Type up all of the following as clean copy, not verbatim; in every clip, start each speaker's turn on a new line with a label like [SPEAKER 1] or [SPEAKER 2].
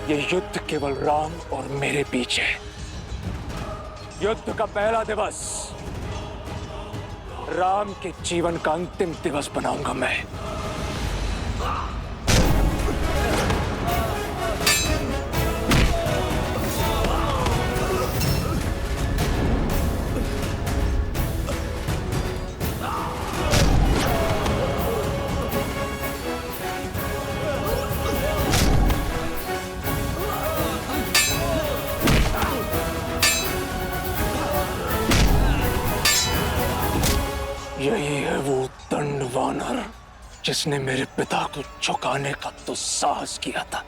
[SPEAKER 1] ये युद्ध केवल राम और मेरे बीच है। युद्ध का पहला दिवस राम के जीवन का अंतिम दिवस बनाऊंगा मैं। यही है वो दंड वानर जिसने मेरे पिता को झुकाने का तो साहस किया था।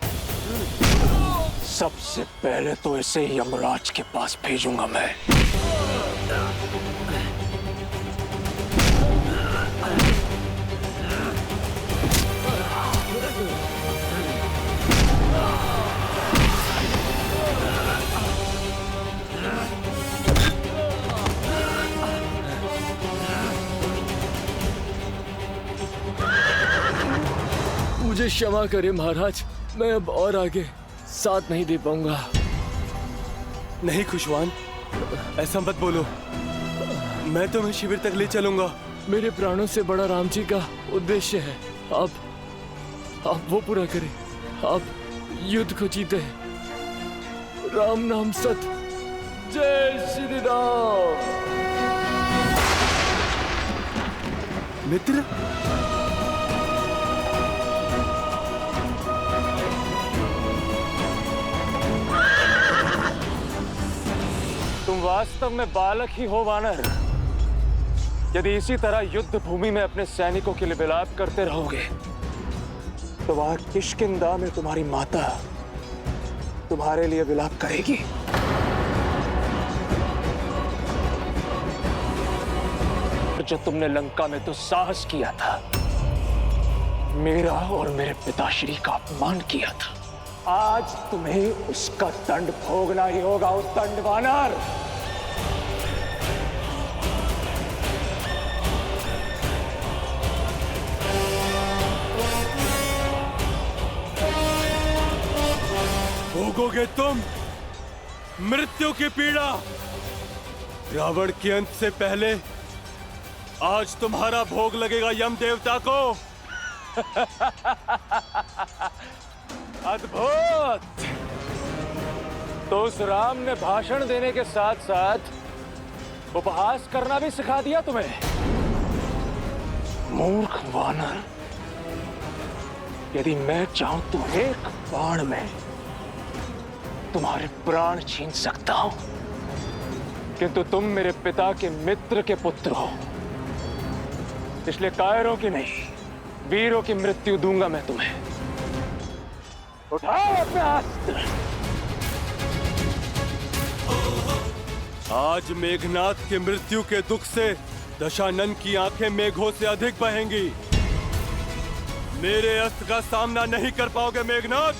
[SPEAKER 1] सबसे पहले तो इसे यमराज के पास भेजूंगा मैं।
[SPEAKER 2] मुझे क्षमा करें महाराज, मैं अब और आगे साथ नहीं दे पाऊंगा।
[SPEAKER 3] नहीं खुशवान, ऐसा मत बोलो। मैं तुम्हें शिविर तक ले चलूंगा।
[SPEAKER 2] मेरे प्राणों से बड़ा राम जी का उद्देश्य है। आप वो पूरा करें। आप युद्ध को जीते हैं। राम नाम सत्य। जय श्री राम।
[SPEAKER 3] मित्र,
[SPEAKER 1] तुम वास्तव में बालक ही हो वानर। यदि इसी तरह युद्ध भूमि में अपने सैनिकों के लिए विलाप करते रहोगे तो वहां किष्किंधा में तुम्हारी माता तुम्हारे लिए विलाप करेगी। जो तुमने लंका में तो साहस किया था, मेरा और मेरे पिताश्री का अपमान किया था, आज तुम्हें उसका दंड भोगना ही होगा। उस दंड वानर,
[SPEAKER 3] भोगोगे तुम मृत्यु की पीड़ा। रावण के अंत से पहले आज तुम्हारा भोग लगेगा यम देवता को।
[SPEAKER 1] अद्भुत! तो उस राम ने भाषण देने के साथ साथ उपहास करना भी सिखा दिया तुम्हें। मूर्ख वानर, यदि मैं चाहूं तो एक बाण में तुम्हारे प्राण छीन सकता हूं, किंतु तुम मेरे पिता के मित्र के पुत्र हो, इसलिए कायरों की नहीं, वीरों की मृत्यु दूंगा मैं तुम्हें। उठाओ अपने अस्त्र।
[SPEAKER 3] आज मेघनाथ के मृत्यु के दुख से दशानन की आंखें मेघों से अधिक बहेंगी। मेरे अस्त्र का सामना नहीं कर पाओगे मेघनाथ,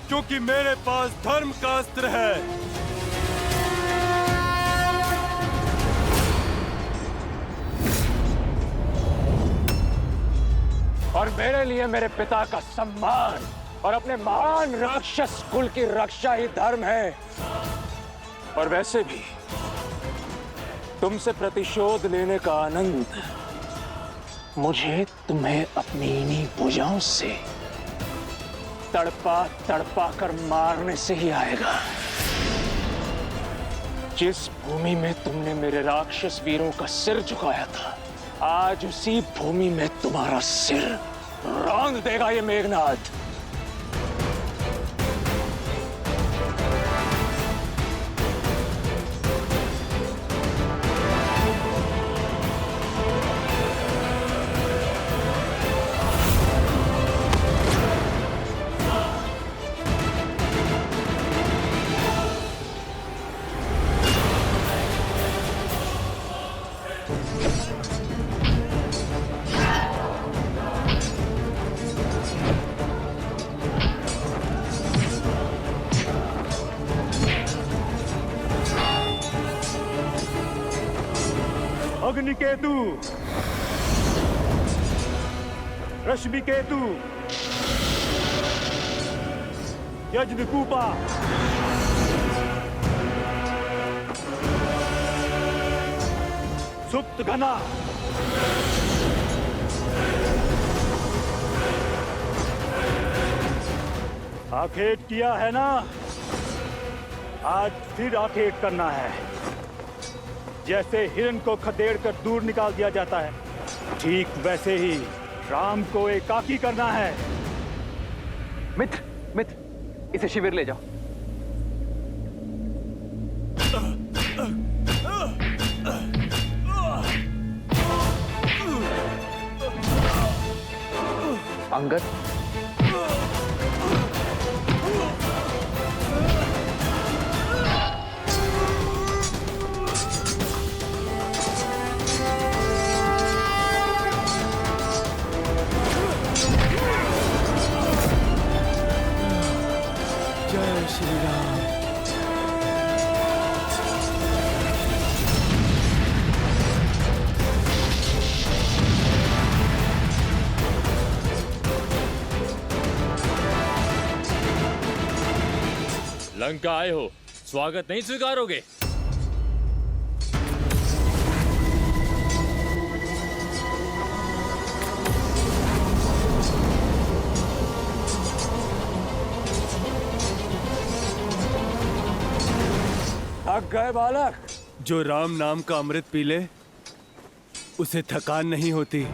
[SPEAKER 3] क्योंकि मेरे पास धर्म का अस्त्र है।
[SPEAKER 1] और मेरे लिए मेरे पिता का सम्मान और अपने महान राक्षस कुल की रक्षा ही धर्म है। और वैसे भी तुमसे प्रतिशोध लेने का आनंद मुझे तुम्हें अपनी इन्हीं भुजाओं से तड़पा तड़पा कर मारने से ही आएगा। जिस भूमि में तुमने मेरे राक्षस वीरों का सिर झुकाया था, आज उसी भूमि में तुम्हारा सिर रौंद देगा ये मेघनाथ।
[SPEAKER 4] अग्निकेतु, रश्मिकेतु, यज्ञकूपा, सुप्त घना, आखेट किया है ना, आज फिर आखेट करना है। जैसे हिरण को खदेड़ कर दूर निकाल दिया जाता है, ठीक वैसे ही राम को एकाकी करना है।
[SPEAKER 1] मित्र, मित्र, इसे शिविर ले जाओ। अंगद,
[SPEAKER 2] जय श्री राम।
[SPEAKER 5] लंका आए हो, स्वागत नहीं स्वीकारोगे?
[SPEAKER 1] थक गए बालक?
[SPEAKER 3] जो राम नाम का अमृत पी ले उसे थकान नहीं होती।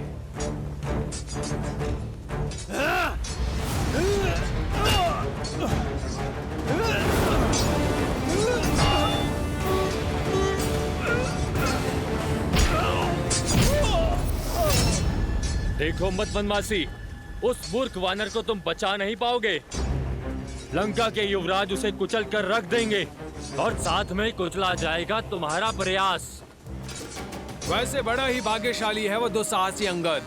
[SPEAKER 5] देखो मत बनवासी, उस मूर्ख वानर को तुम बचा नहीं पाओगे। लंका के युवराज उसे कुचल कर रख देंगे और साथ में कुचला जाएगा तुम्हारा प्रयास।
[SPEAKER 6] वैसे बड़ा ही भाग्यशाली है वो दुस्साहसी अंगद,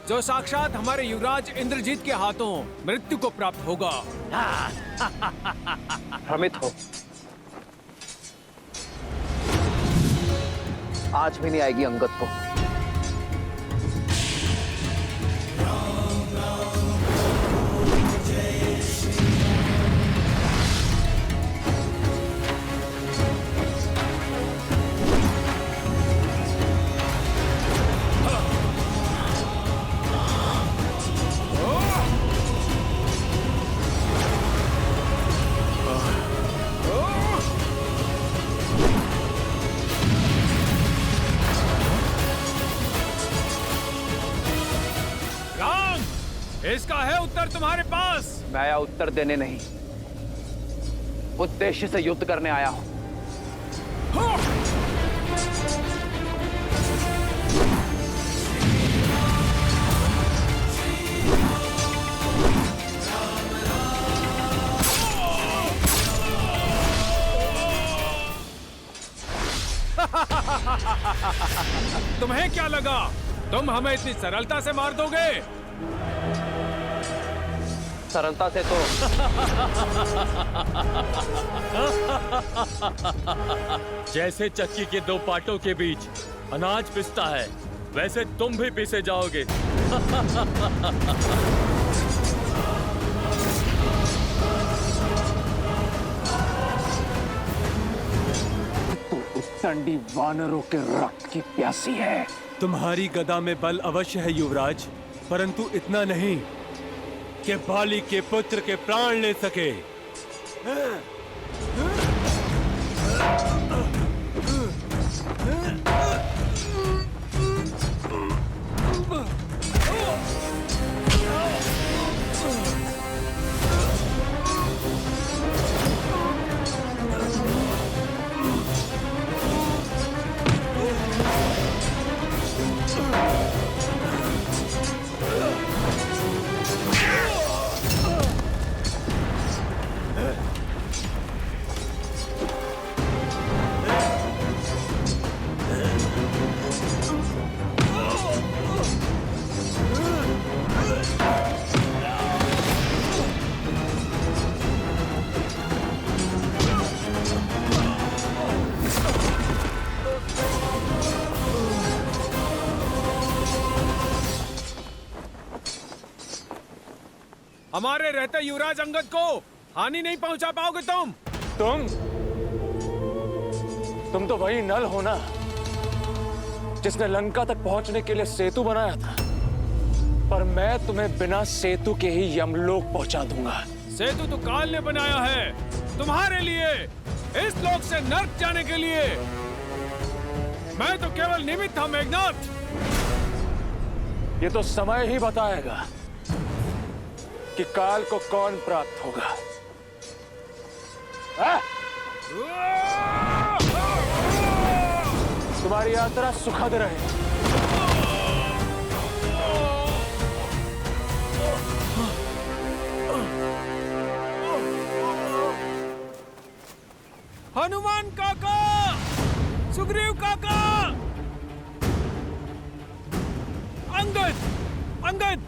[SPEAKER 6] जो साक्षात हमारे युवराज इंद्रजीत के हाथों मृत्यु को प्राप्त होगा।
[SPEAKER 1] भ्रमित हो, आज भी नहीं आएगी अंगद को।
[SPEAKER 6] इसका है उत्तर तुम्हारे पास?
[SPEAKER 1] मैं आया उत्तर देने नहीं, उद्देश्य से युद्ध करने आया हूं।
[SPEAKER 6] तुम्हें क्या लगा तुम हमें इतनी सरलता से मार दोगे?
[SPEAKER 1] सरलता से तो
[SPEAKER 5] जैसे चक्की के दो पाटों के बीच अनाज पिसता है, वैसे तुम भी पिसे जाओगे।
[SPEAKER 1] दंडी वानरों के रक्त की प्यासी है।
[SPEAKER 3] तुम्हारी गदा में बल अवश्य है युवराज, परंतु इतना नहीं कि बाली के पुत्र के प्राण ले सके।
[SPEAKER 6] हमारे रहते युवराज अंगद को हानि नहीं पहुंचा पाओगे तुम।
[SPEAKER 1] तुम तो वही नल हो ना जिसने लंका तक पहुंचने के लिए सेतु बनाया था, पर मैं तुम्हें बिना सेतु के ही यमलोक पहुंचा दूंगा।
[SPEAKER 6] सेतु तो काल ने बनाया है तुम्हारे लिए, इस लोक से नर्क जाने के लिए। मैं तो केवल निमित्त था मेघनाथ।
[SPEAKER 1] ये तो समय ही बताएगा कि काल को कौन प्राप्त होगा। तुम्हारी यात्रा सुखद रहे।
[SPEAKER 6] हनुमान काका, सुग्रीव काका, अंगद,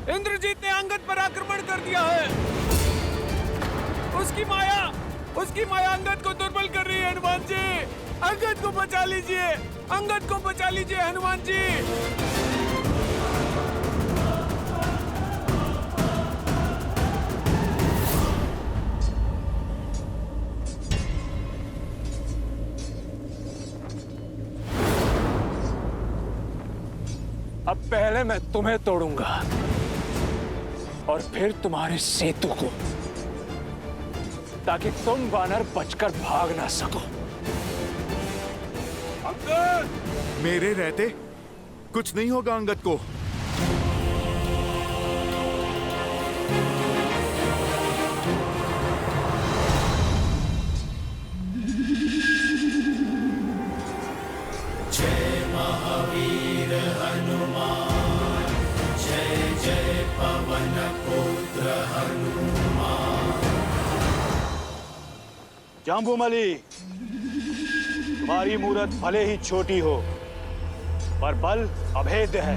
[SPEAKER 6] इंद्रजीत ने अंगद पर आक्रमण कर दिया है। उसकी माया अंगद को दुर्बल कर रही है। हनुमान जी, अंगद को बचा लीजिए, अंगद को बचा लीजिए हनुमान जी।
[SPEAKER 1] अब पहले मैं तुम्हें तोड़ूंगा और फिर तुम्हारे सेतु को, ताकि तुम वानर बचकर भाग ना सको।
[SPEAKER 7] मेरे रहते कुछ नहीं होगा अंगद को।
[SPEAKER 8] जय महावीर हनुमान, जय जय पवन पुत्र हनुमान।
[SPEAKER 4] जाम्बूमलि, तुम्हारी मूरत भले ही छोटी हो, पर बल अभेद्य है।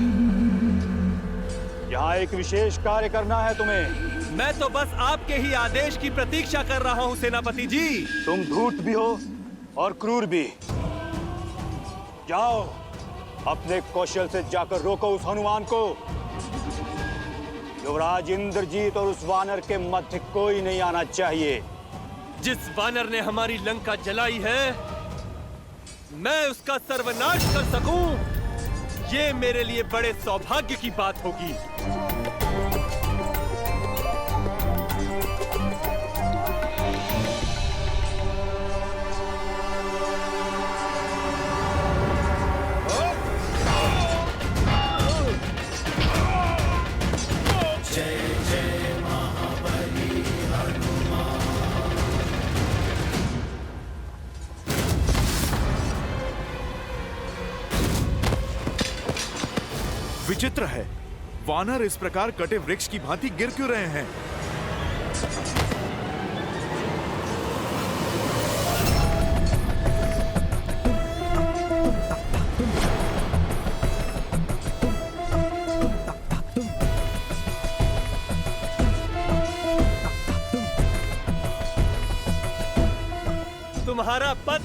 [SPEAKER 4] यहाँ एक विशेष कार्य करना है तुम्हें।
[SPEAKER 3] मैं तो बस आपके ही आदेश की प्रतीक्षा कर रहा हूँ सेनापति जी।
[SPEAKER 4] तुम धूर्त भी हो और क्रूर भी। जाओ, अपने कौशल से जाकर रोको उस हनुमान को। युवराज इंद्रजीत और उस वानर के मध्य कोई नहीं आना चाहिए।
[SPEAKER 3] जिस वानर ने हमारी लंका जलाई है, मैं उसका सर्वनाश कर सकूं, ये मेरे लिए बड़े सौभाग्य की बात होगी।
[SPEAKER 7] विचित्र है, वानर इस प्रकार कटे वृक्ष की भांति गिर क्यों रहे हैं?
[SPEAKER 3] तुम्हारा पथ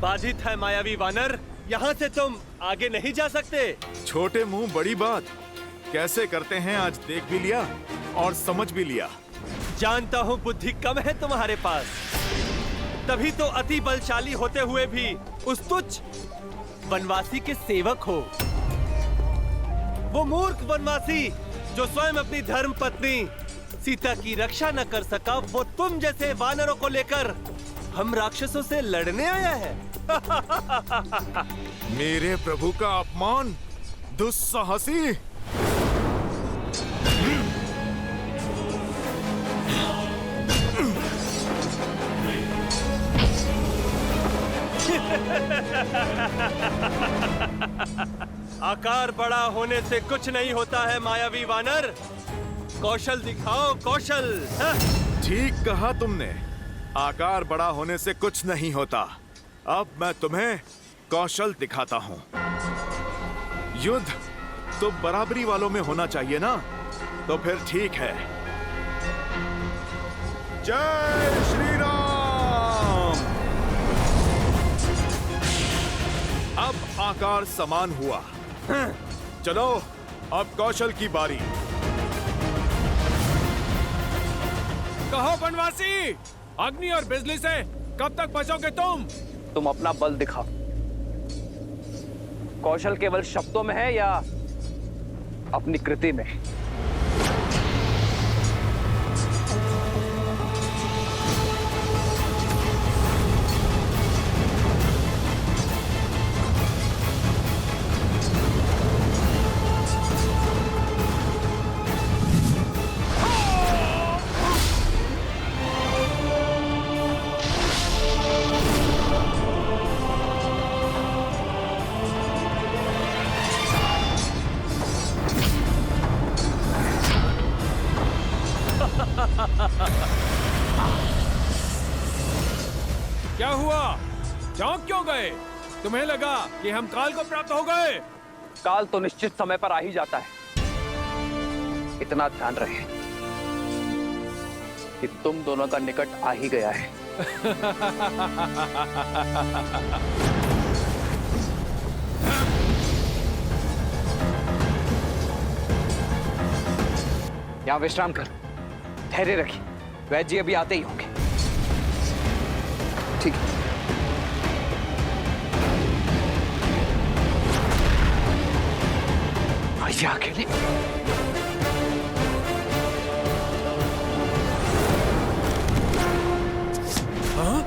[SPEAKER 3] बाधित है मायावी वानर, यहाँ से तुम आगे नहीं जा सकते।
[SPEAKER 7] छोटे मुंह बड़ी बात कैसे करते हैं, आज देख भी लिया और समझ भी लिया।
[SPEAKER 3] जानता हूँ बुद्धि कम है तुम्हारे पास, तभी तो अति बलशाली होते हुए भी उस तुच्छ वनवासी के सेवक हो। वो मूर्ख वनवासी जो स्वयं अपनी धर्म पत्नी सीता की रक्षा न कर सका, वो तुम जैसे वानरों को लेकर हम राक्षसों से लड़ने आया है।
[SPEAKER 7] मेरे प्रभु का अपमान, दुस्साहसी।
[SPEAKER 3] आकार बड़ा होने से कुछ नहीं होता है मायावी वानर, कौशल दिखाओ, कौशल।
[SPEAKER 7] ठीक कहा तुमने, आकार बड़ा होने से कुछ नहीं होता। अब मैं तुम्हें कौशल दिखाता हूँ। युद्ध तो बराबरी वालों में होना चाहिए ना, तो फिर ठीक है। जय श्री राम। अब आकार समान हुआ। चलो अब कौशल की बारी।
[SPEAKER 6] कहो वनवासी, अग्नि और बिजली से कब तक बचोगे तुम?
[SPEAKER 9] तुम अपना बल दिखाओ। कौशल केवल शब्दों में है या अपनी कृति में?
[SPEAKER 6] क्या हुआ? चौंक क्यों गए? तुम्हें लगा कि हम काल को प्राप्त हो गए?
[SPEAKER 9] काल तो निश्चित समय पर आ ही जाता है। इतना ध्यान रहे कि तुम दोनों का निकट आ ही गया है। यहां विश्राम कर, धैर्य रखिए, वैद्य जी अभी आते ही होंगे। ठीक है। आइए अकेले।
[SPEAKER 6] हाँ?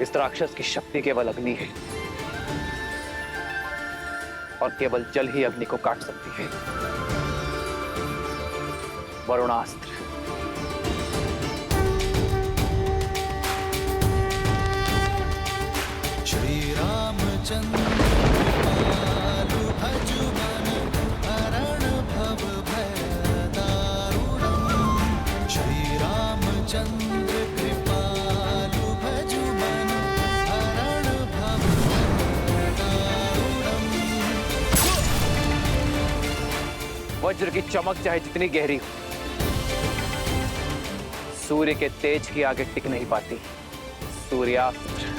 [SPEAKER 9] इस राक्षस की शक्ति केवल अग्नि है और केवल जल ही अग्नि को काट सकती है। वरुणास्त्र।
[SPEAKER 8] श्री रामचंद्र कृपालु भजु मन हरण भव भय दारुणम्। श्री रामचंद्र कृपालु भजु मन हरण भव भय दारुणम्।
[SPEAKER 9] वज्र की चमक चाहे जितनी गहरी हो, सूर्य के तेज की आगे टिक नहीं पाती। सूर्यास्त्र।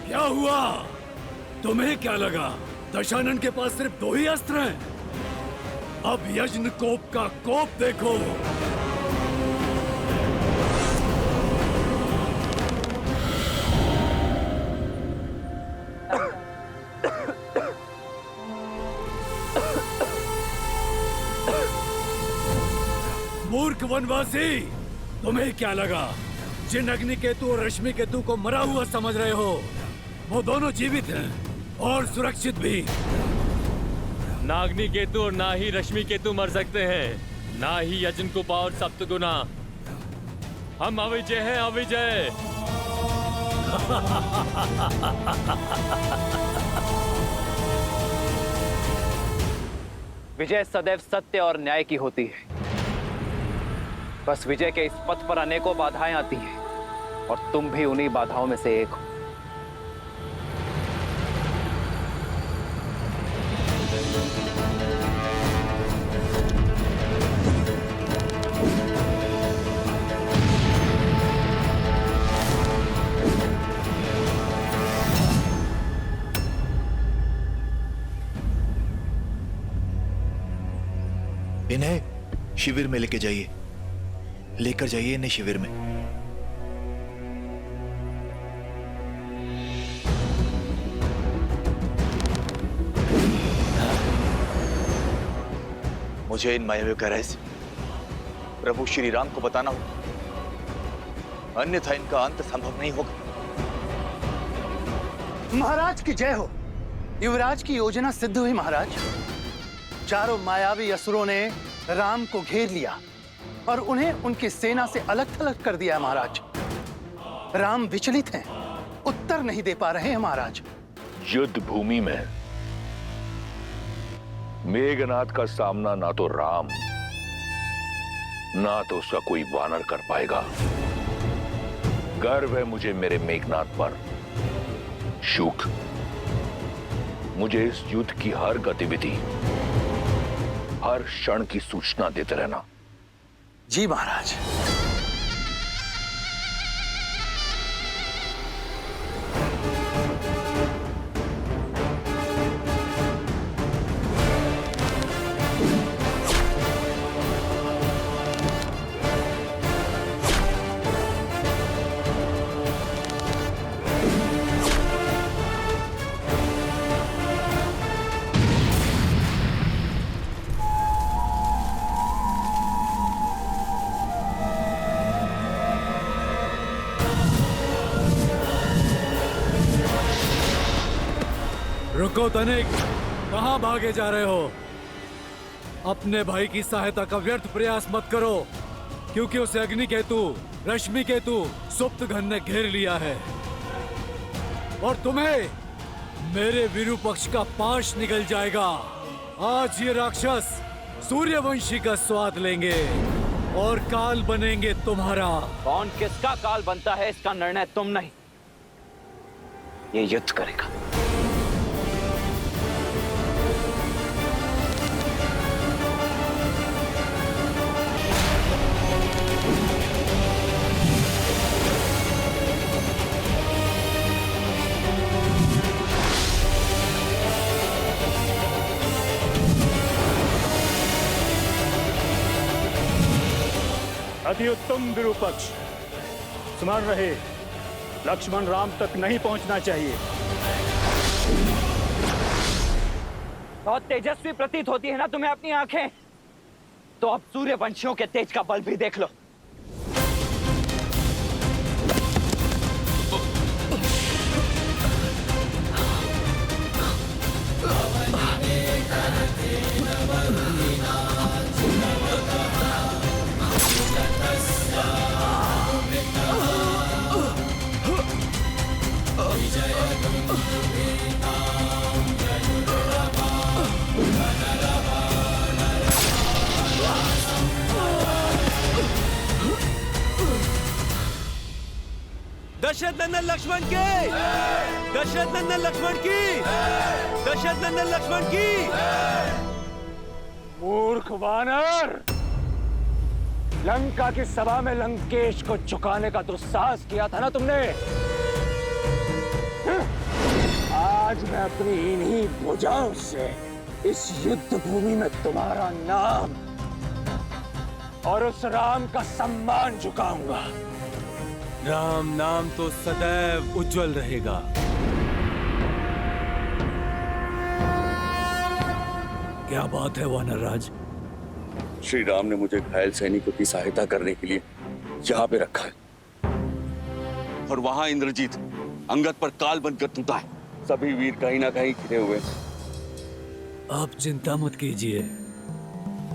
[SPEAKER 2] क्या हुआ? तुम्हें क्या लगा दशानन के पास सिर्फ 2 ही अस्त्र हैं? अब यज्ञ कोप का कोप देखो। मूर्ख वनवासी, तुम्हें क्या लगा जिन अग्नि केतु और रश्मि केतु को मरा हुआ समझ रहे हो, वो दोनों जीवित हैं और सुरक्षित भी।
[SPEAKER 5] ना अग्नि केतु और ना ही रश्मि केतु मर सकते हैं, ना ही यजनकुप और सप्तगुना। हम अविजय हैं, अविजय।
[SPEAKER 9] विजय सदैव सत्य और न्याय की होती है। बस विजय के इस पथ पर अनेकों बाधाएं आती हैं और तुम भी उन्हीं बाधाओं में से एक हो।
[SPEAKER 10] इन्हें शिविर में लेकर जाइए इन्हें शिविर में। मुझे इन मायावियों का रहस्य प्रभु श्री राम को बताना होगा, अन्यथा इनका अंत संभव नहीं होगा।
[SPEAKER 11] महाराज की जय हो। युवराज की योजना सिद्ध हुई महाराज। चारों मायावी असुरों ने राम को घेर लिया और उन्हें उनकी सेना से अलग थलग कर दिया महाराज। राम विचलित हैं, उत्तर नहीं दे पा रहे हैं महाराज।
[SPEAKER 12] युद्ध भूमि में मेघनाथ का सामना ना तो राम ना तो उसका कोई वानर कर पाएगा। गर्व है मुझे मेरे मेघनाथ पर। शुक, मुझे इस युद्ध की हर गतिविधि, हर क्षण की सूचना देते रहना।
[SPEAKER 11] जी महाराज।
[SPEAKER 6] रुको तनिक, कहां भागे जा रहे हो? अपने भाई की सहायता का व्यर्थ प्रयास मत करो, क्योंकि उसे अग्नि केतु, रश्मि केतु, सुप्त घन ने घेर लिया है और तुम्हें मेरे विरूपक्ष का पाश निकल जाएगा। आज ये राक्षस सूर्यवंशी का स्वाद लेंगे और काल बनेंगे तुम्हारा।
[SPEAKER 9] कौन किसका काल बनता है इसका निर्णय तुम नहीं, ये युद्ध करेगा।
[SPEAKER 4] अति उत्तम विरूपक्ष, स्मरण रहे लक्ष्मण राम तक नहीं पहुंचना चाहिए।
[SPEAKER 9] बहुत तेजस्वी प्रतीत होती है ना तुम्हें अपनी आंखें, तो अब सूर्यवंशियों के तेज का बल भी देख लो।
[SPEAKER 3] दशरथ नंदन लक्ष्मण की, दशरथ नंदन लक्ष्मण की, दशरथ नंदन लक्ष्मण की।
[SPEAKER 1] मूर्ख वानर, लंका की सभा में लंकेश को झुकाने का दुस्साहस किया था ना तुमने। आज मैं अपनी इन्हीं भुजाओं से इस युद्ध भूमि में तुम्हारा नाम और उस राम का सम्मान झुकाऊंगा।
[SPEAKER 3] राम नाम तो सदैव उज्जवल रहेगा।
[SPEAKER 6] क्या बात है वानरराज?
[SPEAKER 13] श्री राम ने मुझे घायल सैनिकों की सहायता करने के लिए यहाँ पे रखा है, और वहां इंद्रजीत अंगद पर काल बनकर टूटा है। सभी वीर कहीं ना कहीं घिरे हुए।
[SPEAKER 6] आप चिंता मत कीजिए,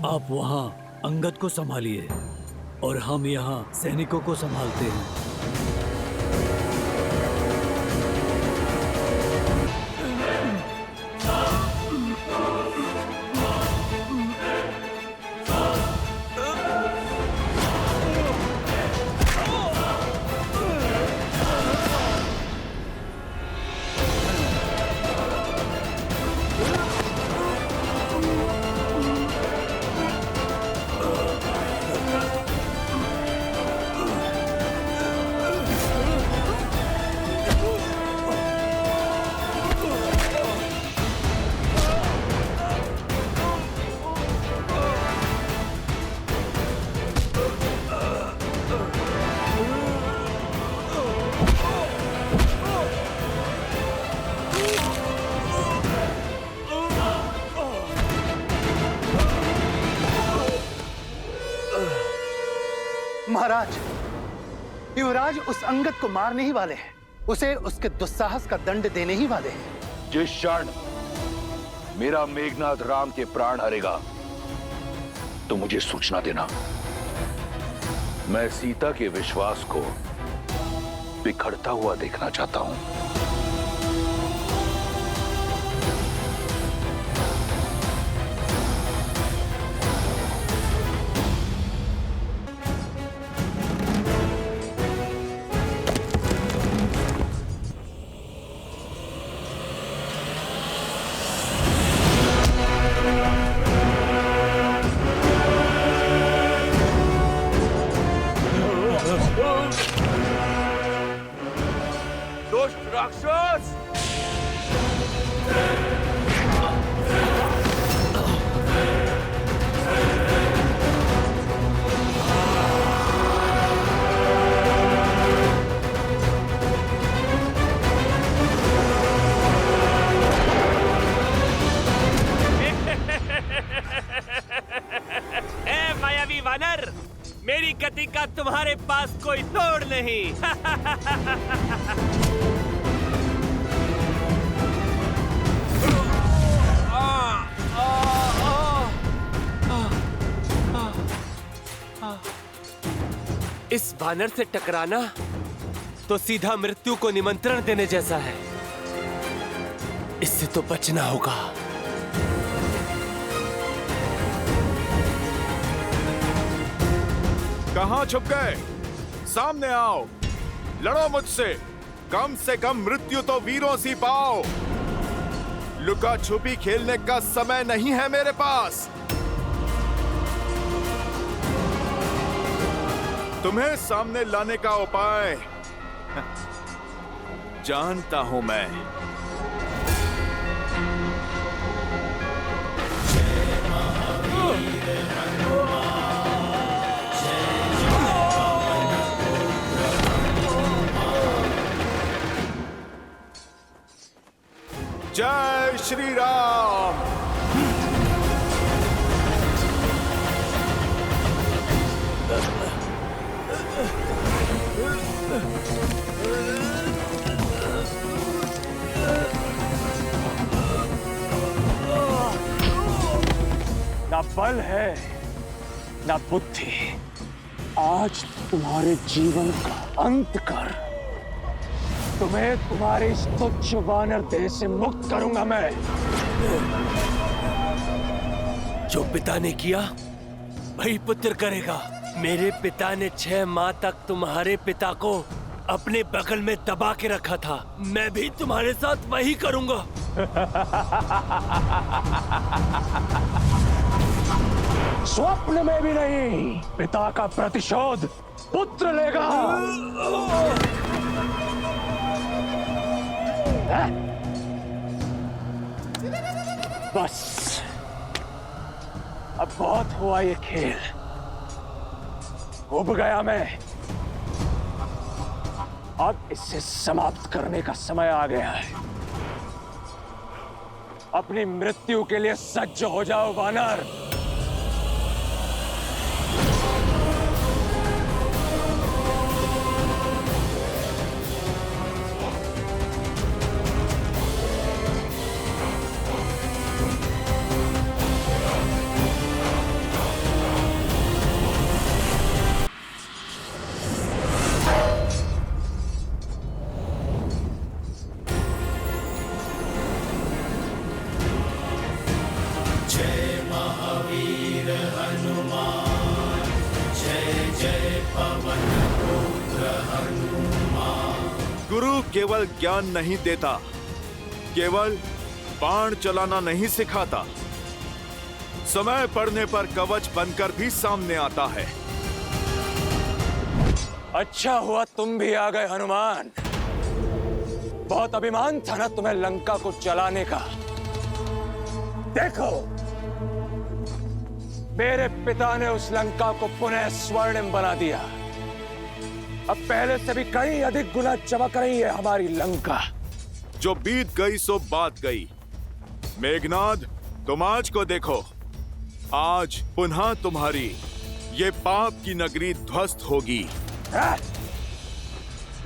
[SPEAKER 6] आप वहां अंगद को संभालिए और हम यहाँ सैनिकों को संभालते हैं।
[SPEAKER 11] महाराज, युवराज उस अंगद को मारने ही वाले हैं। उसे उसके दुस्साहस का दंड देने ही वाले हैं।
[SPEAKER 12] जिस क्षण मेरा मेघनाद राम के प्राण हरेगा तो मुझे सूचना देना। मैं सीता के विश्वास को बिखरता हुआ देखना चाहता हूं।
[SPEAKER 13] दुष्ट राक्षस!
[SPEAKER 3] ए मायावी वानर, मेरी गति का तुम्हारे पास कोई तोड़ नहीं। इस वानर से टकराना तो सीधा मृत्यु को निमंत्रण देने जैसा है। इससे तो बचना होगा।
[SPEAKER 7] कहां छुप गए? सामने आओ, लड़ो मुझसे। कम से कम मृत्यु तो वीरों सी पाओ। लुका छुपी खेलने का समय नहीं है मेरे पास। तुम्हें सामने लाने का उपाय जानता हूं मैं। जय श्री राम।
[SPEAKER 1] ना बल है ना बुद्धि। आज तुम्हारे जीवन का अंत कर तुम्हें तुम्हारे इस तुच्छ वानर देह से मुक्त करूंगा मैं।
[SPEAKER 3] जो पिता ने किया वही पुत्र करेगा। मेरे पिता ने 6 माह तक तुम्हारे पिता को अपने बगल में दबा के रखा था। मैं भी तुम्हारे साथ वही करूंगा।
[SPEAKER 1] स्वप्न में भी नहीं। पिता का प्रतिशोध पुत्र लेगा। बस अब बहुत हुआ ये खेल। उब गया मैं। अब इसे समाप्त करने का समय आ गया है। अपनी मृत्यु के लिए सज्ज हो जाओ वानर।
[SPEAKER 7] गुरु केवल ज्ञान नहीं देता, केवल बाण चलाना नहीं सिखाता, समय पड़ने पर कवच बनकर भी सामने आता है।
[SPEAKER 1] अच्छा हुआ तुम भी आ गए हनुमान। बहुत अभिमान था ना तुम्हें लंका को जलाने का। देखो, मेरे पिता ने उस लंका को पुनः स्वर्णिम बना दिया। अब पहले से भी कहीं अधिक गुना चमक रही है हमारी लंका।
[SPEAKER 7] जो बीत गई सो बात गई। मेघनाद, तुम आज को देखो। आज पुनः तुम्हारी ये पाप की नगरी ध्वस्त होगी।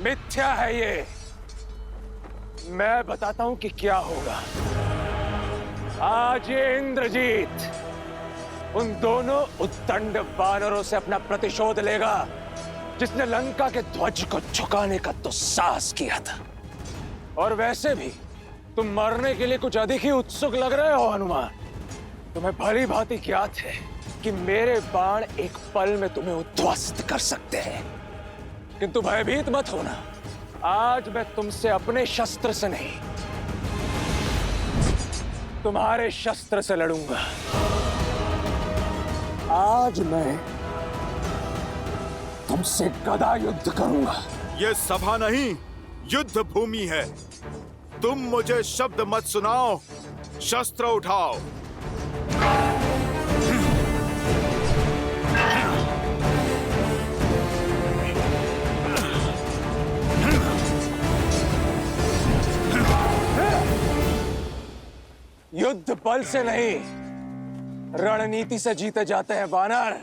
[SPEAKER 1] मिथ्या है ये। मैं बताता हूं कि क्या होगा। आज ये इंद्रजीत उन दोनों उद्दंड वानरों से अपना प्रतिशोध लेगा जिसने लंका के ध्वज को झुकाने का दुस्साहस किया था। और वैसे भी तुम मरने के लिए कुछ अधिक ही उत्सुक लग रहे हो हनुमान। तुम्हें भली भांति ज्ञात है कि मेरे बाण एक पल में तुम्हें उद्ध्वस्त कर सकते हैं, किंतु भयभीत मत होना। आज मैं तुमसे अपने शस्त्र से नहीं, तुम्हारे शस्त्र से लड़ूंगा। आज मैं तुमसे गदा युद्ध करूंगा।
[SPEAKER 7] ये सभा नहीं, युद्ध भूमि है। तुम मुझे शब्द मत सुनाओ, शस्त्र उठाओ।
[SPEAKER 1] युद्ध बल से नहीं, रणनीति से जीते जाते हैं वानर।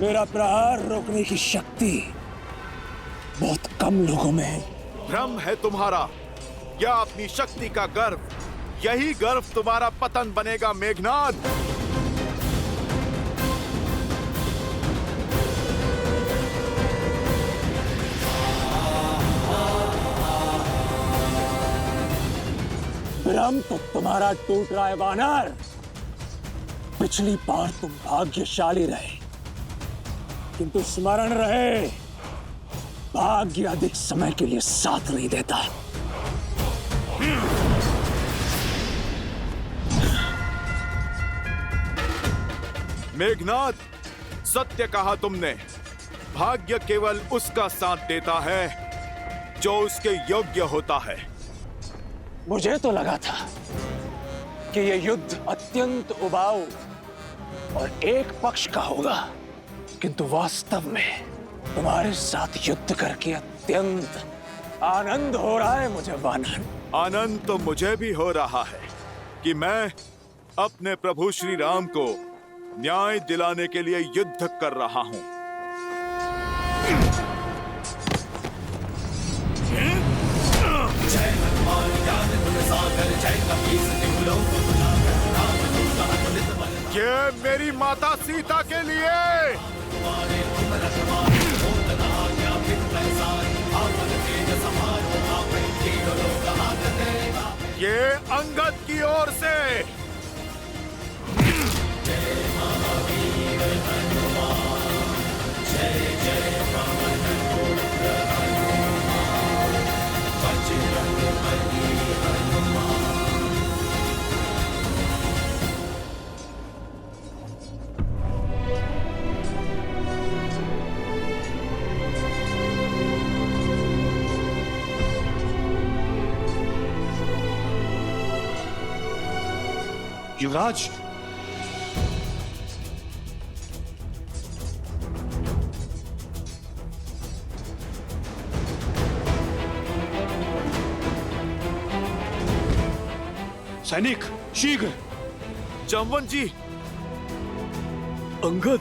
[SPEAKER 1] मेरा प्रहार रोकने की शक्ति बहुत कम लोगों में है।
[SPEAKER 7] भ्रम है तुम्हारा, या अपनी शक्ति का गर्व। यही गर्व तुम्हारा पतन बनेगा मेघनाद।
[SPEAKER 1] भ्रम तो तुम्हारा टूट रहा है वानर। पिछली बार तुम भाग्यशाली रहे, किंतु स्मरण रहे, भाग्य अधिक समय के लिए साथ नहीं देता।
[SPEAKER 7] मेघनाद, सत्य कहा तुमने। भाग्य केवल उसका साथ देता है जो उसके योग्य होता है।
[SPEAKER 1] मुझे तो लगा था कि यह युद्ध अत्यंत उबाऊ और एक पक्ष का होगा, किंतु वास्तव में तुम्हारे साथ युद्ध करके अत्यंत आनंद हो रहा है मुझे वानर।
[SPEAKER 7] आनंद तो मुझे भी हो रहा है कि मैं अपने प्रभु श्री राम को न्याय दिलाने के लिए युद्ध कर रहा हूं। ये मेरी माता सीता के लिए। ये अंगद की ओर से।
[SPEAKER 10] युवराज, सैनिक शीघ्र।
[SPEAKER 7] जामवन जी।
[SPEAKER 2] अंगद,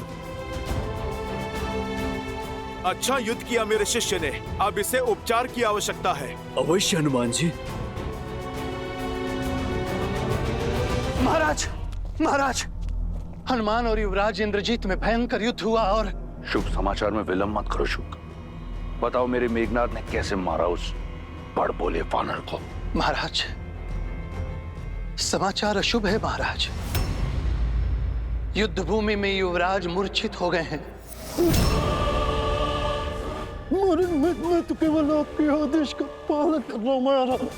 [SPEAKER 7] अच्छा युद्ध किया मेरे शिष्य ने। अब इसे उपचार की आवश्यकता है।
[SPEAKER 2] अवश्य हनुमान जी।
[SPEAKER 11] महाराज, महाराज, हनुमान और युवराज इंद्रजीत में भयंकर युद्ध हुआ और
[SPEAKER 12] शुभ समाचार में विलंब मत करो शुक। बताओ मेरे मेघनाद ने कैसे मारा उस बड़ बोले वानर को।
[SPEAKER 11] महाराज, समाचार अशुभ है महाराज। युद्ध भूमि में युवराज मूर्छित हो गए हैं। मैं तो केवल आपके आदेश का पालन कर रहा हूं महाराज।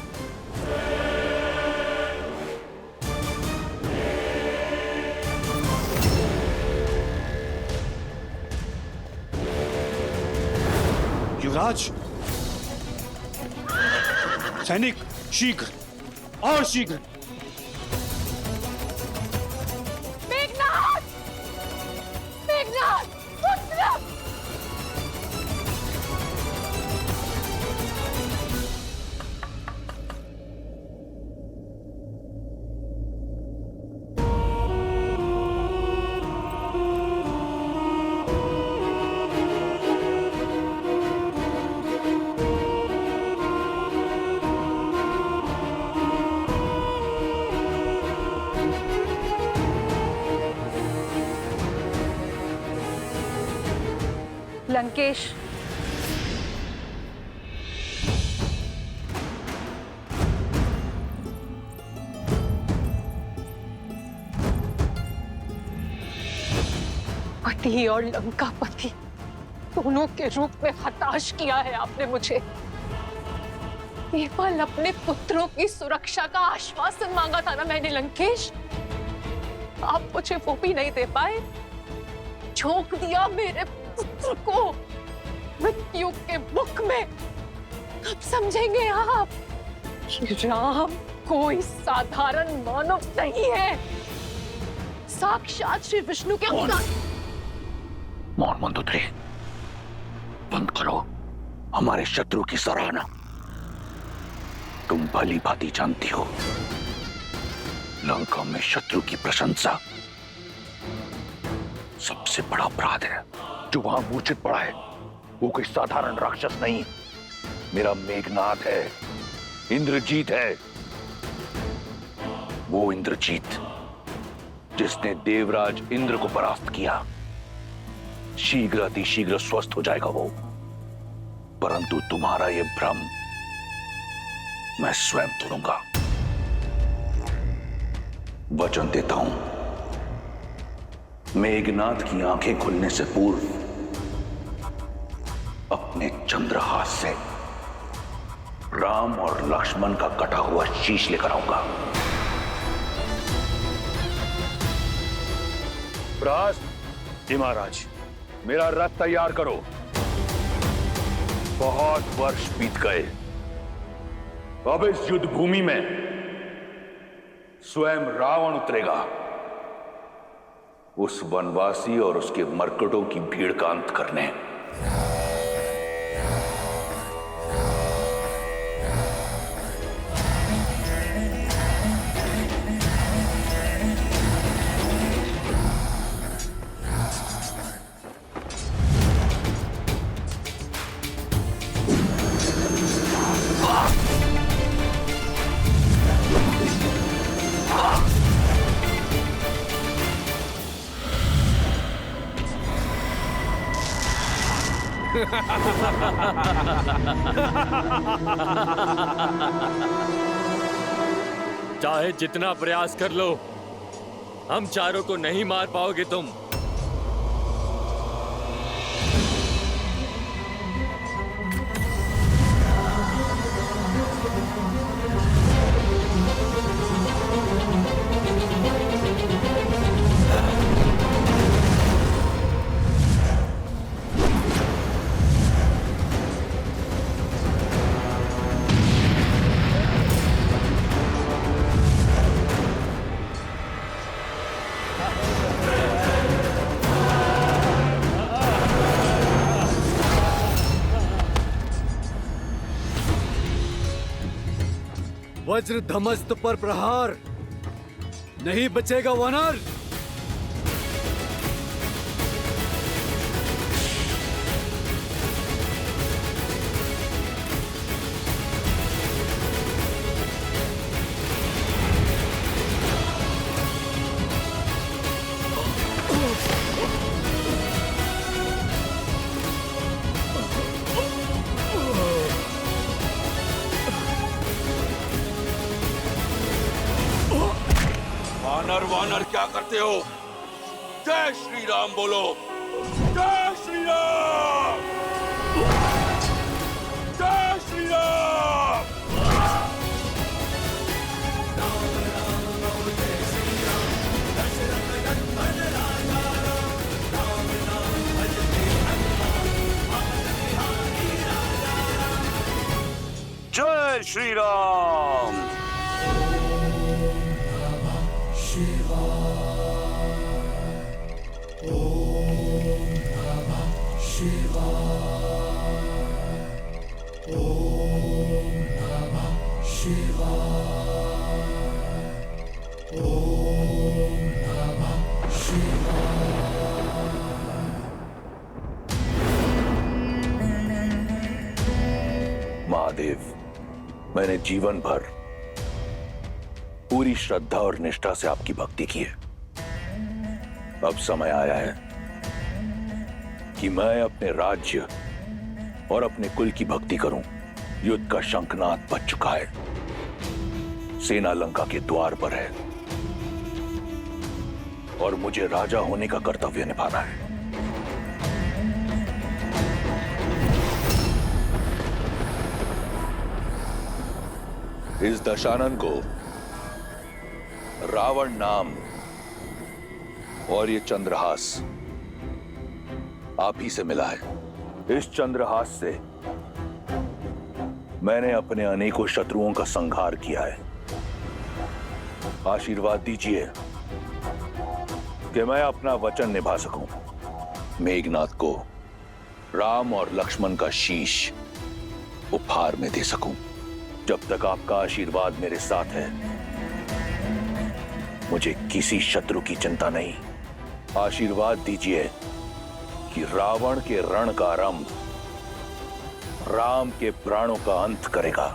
[SPEAKER 10] युवराज,
[SPEAKER 4] सैनिक शीघ्र और शीघ्र।
[SPEAKER 14] मेघनाथ! मेघनाथ! पुत्र! लंकेश, पति और लंकापति दोनों के रूप में हताश किया है आपने मुझे। केवल अपने पुत्रों की सुरक्षा का आश्वासन मांगा था ना मैंने लंकेश, आप मुझे वो भी नहीं दे पाए। झोंक दिया मेरे पुत्र को मृत्यु के मुख में। कब समझेंगे आप कि राम कोई साधारण मानव नहीं है, साक्षात श्री विष्णु के अवतार।
[SPEAKER 12] मौन मंदोदरी, बंद करो हमारे शत्रु की सराहना। तुम भली भांति जानती हो, लंका में शत्रु की प्रशंसा सबसे बड़ा अपराध है। जो वहां मूर्छित पड़ा है वो कोई साधारण राक्षस नहीं, मेरा मेघनाथ है, इंद्रजीत है। वो इंद्रजीत जिसने देवराज इंद्र को परास्त किया। शीघ्र अतिशीघ्र स्वस्थ हो जाएगा वो, परंतु तुम्हारा ये भ्रम मैं स्वयं तोड़ूंगा। वचन देता हूं, मेघनाथ की आंखें खुलने से पूर्व अपने चंद्रहास से राम और लक्ष्मण का कटा हुआ शीश लेकर आऊंगा। प्रहस्त जी महाराज, मेरा रथ तैयार करो। बहुत वर्ष बीत गए, अब इस युद्ध भूमि में स्वयं रावण उतरेगा, उस वनवासी और उसके मरकटों की भीड़ का अंत करने।
[SPEAKER 5] चाहे जितना प्रयास कर लो, हम चारों को नहीं मार पाओगे तुम।
[SPEAKER 6] वज्र धमस्त पर प्रहार, नहीं बचेगा वानर।
[SPEAKER 12] वानर वानर क्या करते हो? जय श्री राम बोलो, जय श्री राम, जय श्री राम। जय श्री राम। महादेव, मैंने जीवन भर पूरी श्रद्धा और निष्ठा से आपकी भक्ति की है। अब समय आया है कि मैं अपने राज्य और अपने कुल की भक्ति करूं। युद्ध का शंखनाद बज चुका है, सेना लंका के द्वार पर है और मुझे राजा होने का कर्तव्य निभाना है। इस दशानन को रावण नाम और ये चंद्रहास आप ही से मिला है। इस चंद्रहास से मैंने अपने अनेकों शत्रुओं का संहार किया है। आशीर्वाद दीजिए कि मैं अपना वचन निभा सकूं, मेघनाथ को राम और लक्ष्मण का शीश उपहार में दे सकूं। जब तक आपका आशीर्वाद मेरे साथ है, मुझे किसी शत्रु की चिंता नहीं। आशीर्वाद दीजिए कि रावण के रण का आरंभ राम के प्राणों का अंत करेगा।